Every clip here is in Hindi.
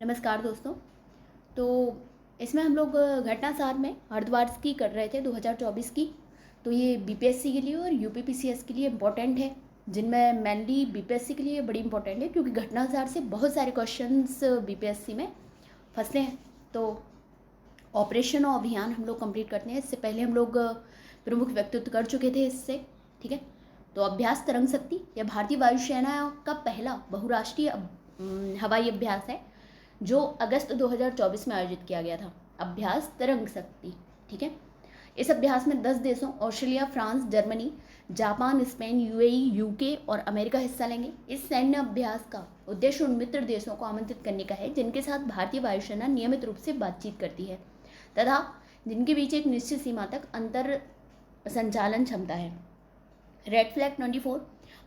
नमस्कार दोस्तों। तो इसमें हम लोग घटना सार में अर्धवार्ष की कर रहे थे 2024 की। तो ये बीपीएससी के लिए और यूपीपीसीएस के लिए इम्पोर्टेंट है, जिनमें मेनली बीपीएससी के लिए बड़ी इंपॉर्टेंट है क्योंकि घटना सार से बहुत सारे क्वेश्चंस बीपीएससी में फंसते हैं। तो ऑपरेशन और अभियान हम लोग कंप्लीट करते हैं। इससे पहले हम लोग प्रमुख व्यक्तित्व कर चुके थे इससे, ठीक है। तो अभ्यास तरंग शक्ति यह भारतीय वायुसेना का पहला बहुराष्ट्रीय हवाई अभ्यास है जो अगस्त 2024 में आयोजित किया गया था। अभ्यास तरंग शक्ति, ठीक है। इस अभ्यास में 10 देशों Australia, France, Germany, Japan, Spain, UAE, UK और अमेरिका हिस्सा लेंगे। इस सैन्य अभ्यास का उद्देश्य उन मित्र देशों को आमंत्रित करने का है जिनके साथ भारतीय वायुसेना नियमित रूप से बातचीत करती है तथा जिनके बीच एक निश्चित सीमा तक अंतर संचालन क्षमता है। रेड फ्लैग 24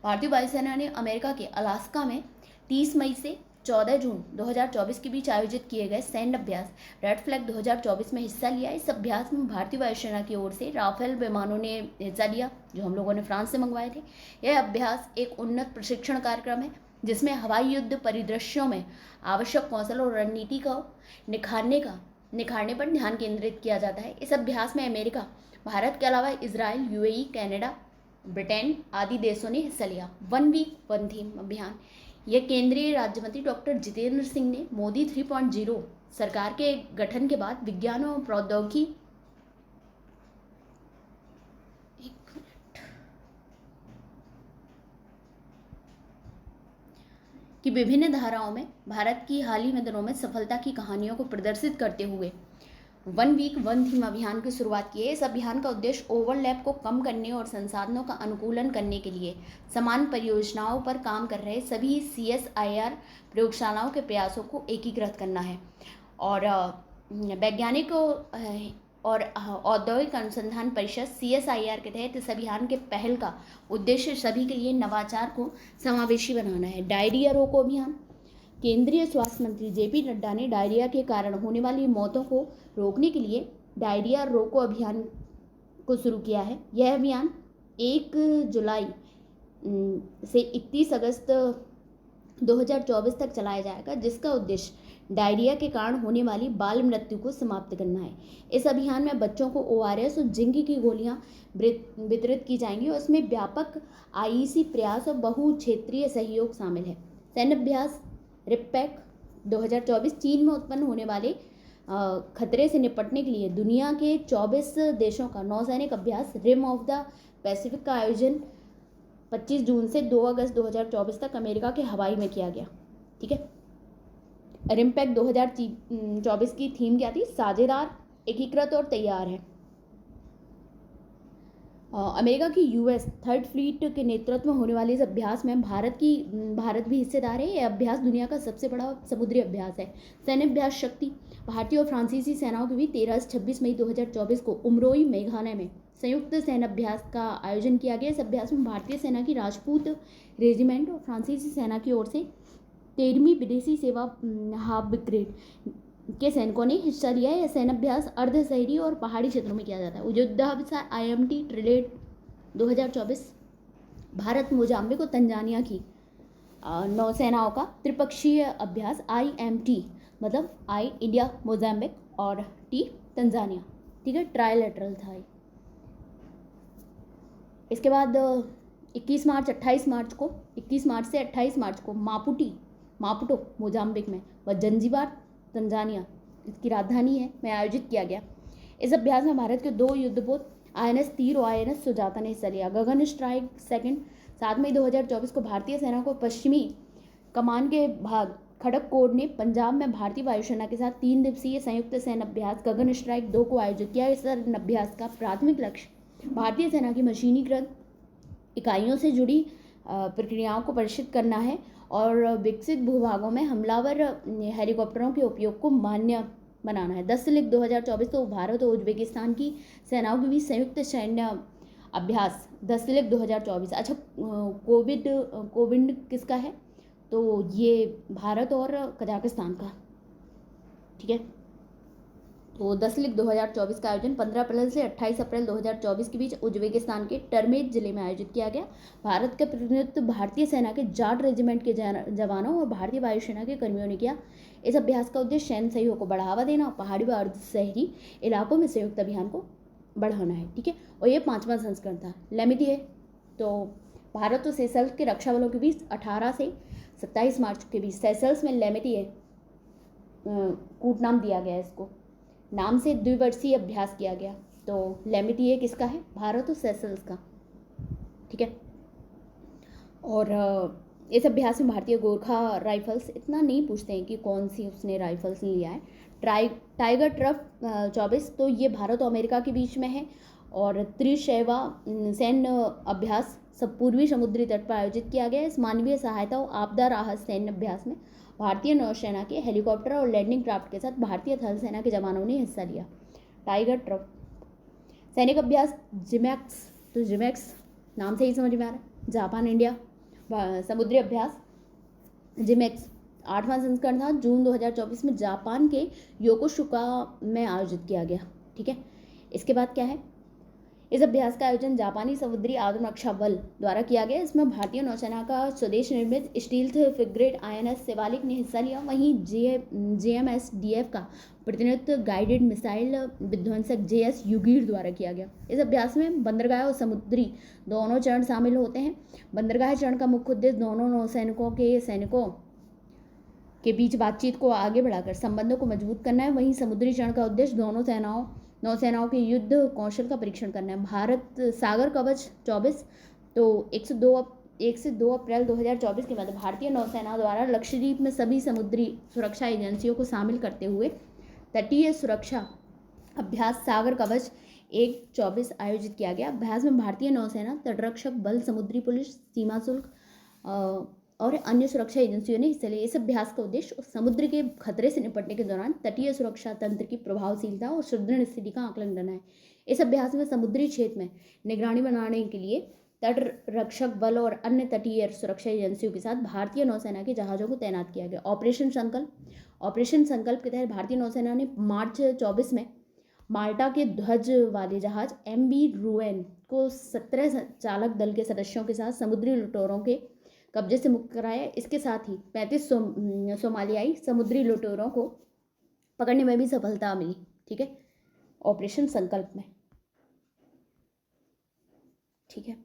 भारतीय वायुसेना ने अमेरिका के अलास्का में 30 मई से 14 जून 2024 के बीच आयोजित किए गए सैन्य अभ्यास रेड फ्लैग 2024 में हिस्सा लिया। इस अभ्यास में भारतीय वायुसेना की ओर से राफेल विमानों ने हिस्सा लिया जो हम लोगों ने फ्रांस से मंगवाए थे। यह अभ्यास एक उन्नत प्रशिक्षण कार्यक्रम है जिसमें हवाई युद्ध परिदृश्यों में आवश्यक कौशल और रणनीति को निखारने पर ध्यान केंद्रित किया जाता है। इस अभ्यास में अमेरिका, भारत के अलावा इजराइल, यूएई, कनाडा, ब्रिटेन आदि देशों ने हिस्सा लिया। 1 वीक 1 थीम अभियान यह केंद्रीय राज्य मंत्री डॉक्टर जितेंद्र सिंह ने मोदी 3.0 सरकार के गठन के बाद विज्ञान और प्रौद्योगिकी की विभिन्न धाराओं में भारत की हाल ही में दिनों में सफलता की कहानियों को प्रदर्शित करते हुए 1 वीक 1 थीम अभियान की शुरुआत की है। इस अभियान का उद्देश्य ओवरलैप को कम करने और संसाधनों का अनुकूलन करने के लिए समान परियोजनाओं पर काम कर रहे सभी CSIR प्रयोगशालाओं के प्रयासों को एकीकृत करना है और वैज्ञानिक और औद्योगिक अनुसंधान परिषद CSIR के तहत इस अभियान के पहल का उद्देश्य सभी के लिए नवाचार को समावेशी बनाना है। डायरिया रोको अभियान केंद्रीय स्वास्थ्य मंत्री JP नड्डा ने डायरिया के कारण होने वाली मौतों को रोकने के लिए डायरिया रोको अभियान को शुरू किया है। यह अभियान 1 जुलाई से 31 अगस्त 2024 तक चलाया जाएगा जिसका उद्देश्य डायरिया के कारण होने वाली बाल मृत्यु को समाप्त करना है। इस अभियान में बच्चों को ORS और जिंक की गोलियां वितरित की जाएंगी और इसमें व्यापक IEC प्रयास और बहु क्षेत्रीय सहयोग शामिल है। सैन्य अभ्यास रिपैक 2024 चीन में उत्पन्न होने वाले खतरे से निपटने के लिए दुनिया के 24 देशों का नौसैनिक अभ्यास रिम ऑफ द पैसिफिक का आयोजन 25 जून से 2 अगस्त 2024 तक अमेरिका के हवाई में किया गया, ठीक है। रिमपैक 2024 की थीम क्या थी? साझेदार, एकीकृत और तैयार है। अमेरिका की US थर्ड फ्लीट के नेतृत्व में होने वाले इस अभ्यास में भारत भी हिस्सेदार है। यह अभ्यास दुनिया का सबसे बड़ा समुद्री अभ्यास है। सैन्य अभ्यास शक्ति भारतीय और फ्रांसीसी सेनाओं के बीच 13 से 26 मई 2024 को उमरोई, मेघालय में संयुक्त सैन्य अभ्यास का आयोजन किया गया। इस अभ्यास में भारतीय सेना की राजपूत रेजिमेंट और फ्रांसीसी सेना की ओर से 13वीं विदेशी सेवा हाफ ब्रिगेड के सैनिकों ने हिस्सा लिया है। यह सैन्य अभ्यास अर्ध शहरी और पहाड़ी क्षेत्रों में किया जाता है। युद्धाभ्यास IMT ट्रिलेट 2024 भारत, मोजाम्बिक और तंजानिया की नौसेनाओं का त्रिपक्षीय अभ्यास IMT मतलब I इंडिया, मोजाम्बिक और T तंजानिया, ठीक है, ट्राइलेटरल था। इसके बाद 21 मार्च से 28 मार्च को मापुटो मोजाम्बिक में व जंजीबार तंजानिया इसकी राजधानी है में आयोजित किया गया। इस अभ्यास में भारत के 2 युद्धपोत INS तीर और INS सुजाता ने हिस्सा लिया। गगन स्ट्राइक सेकंड 7 मई 2024 को भारतीय सेना को पश्चिमी कमान के भाग खड़क कोर ने पंजाब में भारतीय वायुसेना के साथ 3 दिवसीय संयुक्त सैन्य अभ्यास गगन स्ट्राइक 2 को आयोजित किया। इस सैन्य अभ्यास का प्राथमिक लक्ष्य भारतीय सेना की मशीनीकृत इकाइयों से जुड़ी प्रक्रियाओं को प्रशिक्षित करना है और विकसित भूभागों में हमलावर हेलीकॉप्टरों के उपयोग को मान्य बनाना है। 10/2024 को भारत और उज्बेकिस्तान की सेनाओं के बीच संयुक्त सैन्य अभ्यास 10/2024। अच्छा, कोविड किसका है? तो ये भारत और कजाकिस्तान का, ठीक है। तो 10 लीग 2024 का आयोजन 15 अप्रैल से 28 अप्रैल 2024 के बीच उज्बेकिस्तान के टर्मेज जिले में आयोजित किया गया। भारत का प्रतिनिधित्व भारतीय सेना के जाट रेजिमेंट के जवानों और भारतीय वायुसेना के कर्मियों ने किया। इस अभ्यास का उद्देश्य सैन्य सहयोग को बढ़ावा देना और पहाड़ी व अर्ध शहरी इलाकों में संयुक्त अभियान को बढ़ाना है। ठीक है, और ये 5वां संस्करण था। लेमिती है तो भारत और सेशल्स के रक्षा बलों के बीच 18 से 27 मार्च के बीच सेशल्स में लेमिती है कूटनाम दिया गया है। इसको नाम से द्विवर्षीय अभ्यास किया गया। तो लेमिती किसका है? भारत और सेशल्स का। ठीक है, और इस अभ्यास में भारतीय गोरखा राइफल्स, इतना नहीं पूछते हैं कि कौन सी उसने राइफल्स लिया है। टाइगर ट्रफ 24, तो ये भारत और अमेरिका के बीच में है। और त्रिशैवा सैन्य अभ्यास सब पूर्वी समुद्री तट पर आयोजित किया गया। इस मानवीय सहायता और आपदा राहत सैन्य अभ्यास में भारतीय नौसेना के हेलीकॉप्टर और लैंडिंग क्राफ्ट के साथ भारतीय थल सेना के जवानों ने हिस्सा लिया। टाइगर ट्रफ सैनिक अभ्यास जिमैक्स, तो जिमैक्स नाम से ही समझ में आ रहा है, जापान इंडिया समुद्री अभ्यास जिमैक्स 8वां संस्करण था। जून 2024 में जापान के योकोसुका में आयोजित किया गया। ठीक है, इसके बाद क्या है? इस अभ्यास का आयोजन जापानी समुद्री आत्मरक्षा बल द्वारा किया गया। इसमें भारतीय नौसेना का स्वदेश निर्मित स्टील्थ फ्रिगेट INS शिवालिक ने हिस्सा लिया। वहीं JMSDF का प्रतिनिधित्व गाइडेड मिसाइल विध्वंसक JS युगीर द्वारा किया गया। इस अभ्यास में बंदरगाह और समुद्री दोनों चरण शामिल होते हैं। बंदरगाह चरण का मुख्य उद्देश्य दोनों नौसैनिकों के सैनिकों के बीच बातचीत को आगे बढ़ाकर संबंधों को मजबूत करना है। वहीं समुद्री चरण का उद्देश्य दोनों नौसेनाओं के युद्ध कौशल का परीक्षण करना है। भारत सागर कवच 24, तो 1 से 2 अप्रैल 2024 के बाद भारतीय नौसेना द्वारा लक्षद्वीप में सभी समुद्री सुरक्षा एजेंसियों को शामिल करते हुए तटीय सुरक्षा अभ्यास सागर कवच 1-24 आयोजित किया गया। अभ्यास में भारतीय नौसेना, तटरक्षक बल, समुद्री पुलिस, सीमा शुल्क और अन्य सुरक्षा एजेंसियों ने हिस्सा लिया। इस अभ्यास का उद्देश्य समुद्र के खतरे से निपटने के दौरान तटीय सुरक्षा तंत्र की प्रभावशीलता और सुदृढ़ स्थिति का आकलन करना है। इस अभ्यास में समुद्री क्षेत्र में निगरानी बनाने के लिए तट रक्षक बल और अन्य तटीय सुरक्षा एजेंसियों के साथ भारतीय नौसेना के जहाज़ों को तैनात किया गया। ऑपरेशन संकल्प के तहत भारतीय नौसेना ने मार्च 24 में माल्टा के ध्वज वाले जहाज MV रूएन को 17 चालक दल के सदस्यों के साथ समुद्री लुटेरों के कब्जे से मुक्त कराया। इसके साथ ही 35 सोमालियाई समुद्री लुटेरों को पकड़ने में भी सफलता मिली। ठीक है, ऑपरेशन संकल्प में। ठीक है,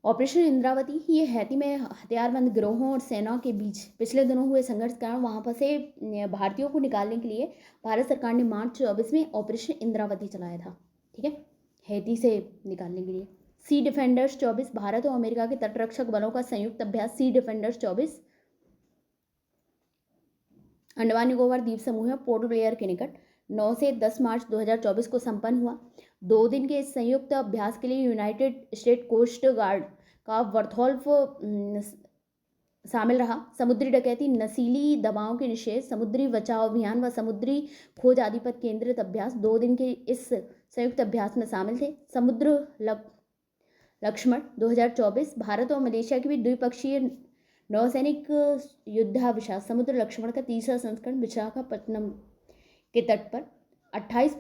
ऑपरेशन इंद्रावती, ये हैती में हथियारबंद गिरोहों और सेना के बीच पिछले दिनों हुए संघर्ष के कारण वहाँ फंसे भारतीयों को निकालने के लिए भारत सरकार ने मार्च 24 में ऑपरेशन इंद्रावती चलाया था। ठीक है, हैती से निकालने के लिए। सी डिफेंडर्स 24, भारत और अमेरिका के तटरक्षक बलों का संयुक्त अभ्यास सी डिफेंडर्स 24 अंडमान निकोबार द्वीप समूह में पोर्ट ब्लेयर के निकट 9 से 10 मार्च 2024 को संपन्न हुआ। 2 दिन के इस संयुक्त अभ्यास के लिए यूनाइटेड स्टेट कोस्ट गार्ड का वर्थोल्फ शामिल रहा। समुद्री डकैती, नशीली दवाओं के निषेध, समुद्री बचाव अभियान व समुद्री खोज आदि पर केंद्रित अभ्यास 2 दिन के इस संयुक्त अभ्यास में शामिल थे। समुद्र लक्ष्मण 2024, भारत और मलेशिया के बीच द्विपक्षीय नौसैनिक युद्धाभ्यास समुद्र लक्ष्मण का 3रा संस्करण विशाखापट्टनम के तट पर 28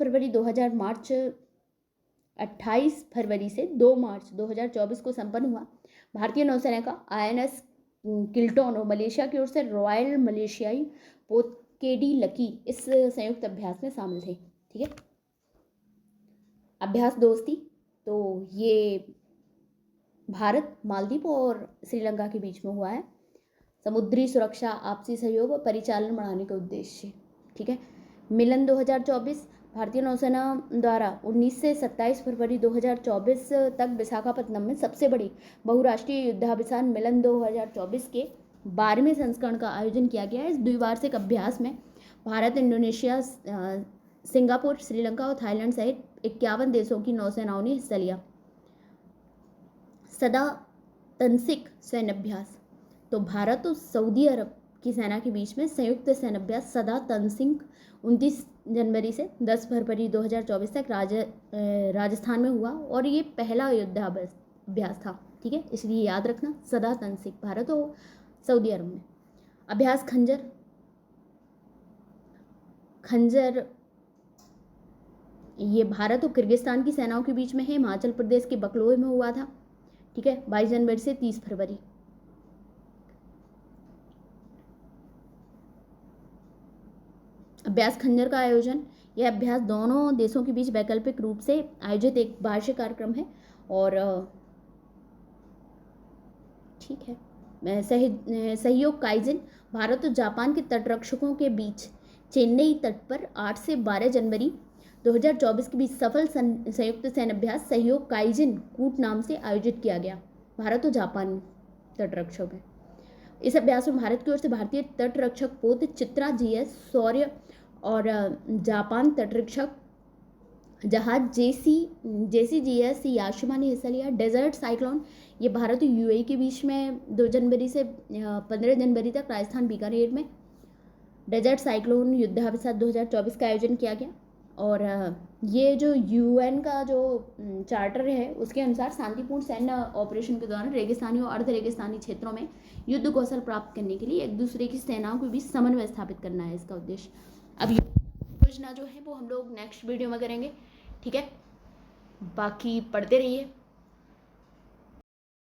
फरवरी से 2 मार्च 2024 को संपन्न हुआ। भारतीय नौसेना का INS किल्टन और मलेशिया की ओर से रॉयल मलेशियाई पोतकेडी लकी इस संयुक्त अभ्यास में शामिल थे। ठीक है, अभ्यास दोस्ती, तो ये भारत, मालदीव और श्रीलंका के बीच में हुआ है। समुद्री सुरक्षा, आपसी सहयोग और परिचालन बढ़ाने के उद्देश्य। ठीक है, मिलन 2024, भारतीय नौसेना द्वारा 19 से 27 फरवरी 2024 तक विशाखापट्टनम में सबसे बड़ी बहुराष्ट्रीय युद्धाभ्यास मिलन 2024 के 12वें संस्करण का आयोजन किया गया है। इस द्विवार्षिक अभ्यास में भारत, इंडोनेशिया, सिंगापुर, श्रीलंका और थाईलैंड सहित 51 देशों की नौसेनाओं ने हिस्सा लिया। सदा तनसिक सैन्य अभ्यास, तो भारत और सऊदी अरब की सेना के बीच में संयुक्त सैन्य अभ्यास सदा तनसिक 29 जनवरी से 10 फरवरी 2024 तक राजस्थान में हुआ और ये पहला युद्धाभ्यास था। ठीक है, इसलिए याद रखना, सदा तनसिक भारत और सऊदी अरब में। अभ्यास खंजर ये भारत और किर्गिस्तान की सेनाओं के बीच में है, हिमाचल प्रदेश के बकलोई में हुआ था। ठीक है, 22 जनवरी से 30 फरवरी। अभ्यास खंजर का आयोजन, यह अभ्यास दोनों देशों के बीच वैकल्पिक रूप से आयोजित एक वार्षिक कार्यक्रम है। और ठीक है, सहयोग काइजिन, भारत और जापान के तटरक्षकों के बीच चेन्नई तट पर 8 से 12 जनवरी 2024 के बीच सफल संयुक्त सैन्य अभ्यास सहयोग काइजिन कूट नाम से आयोजित किया गया, भारत और जापान तटरक्षक है। इस अभ्यास में भारत की ओर से भारतीय तटरक्षक पोत चित्रा जीएस शौर्य और जापान तटरक्षक जहाज JCGS याशिमा ने हिस्सा लिया। डेजर्ट साइक्लोन, ये भारत और UAE के बीच में 2 जनवरी से 15 जनवरी तक राजस्थान बीकानेर में डेजर्ट साइक्लोन युद्धाभ्यास 2024 का आयोजन किया गया। और ये जो UN का जो चार्टर है उसके अनुसार शांतिपूर्ण सैन्य ऑपरेशन के दौरान रेगिस्तानी और अर्ध रेगिस्तानी क्षेत्रों में युद्ध कौशल प्राप्त करने के लिए एक दूसरे की सेनाओं के बीच समन्वय स्थापित करना है इसका उद्देश्य। अब योजना जो है वो हम लोग नेक्स्ट वीडियो में करेंगे। ठीक है, बाकी पढ़ते रहिए।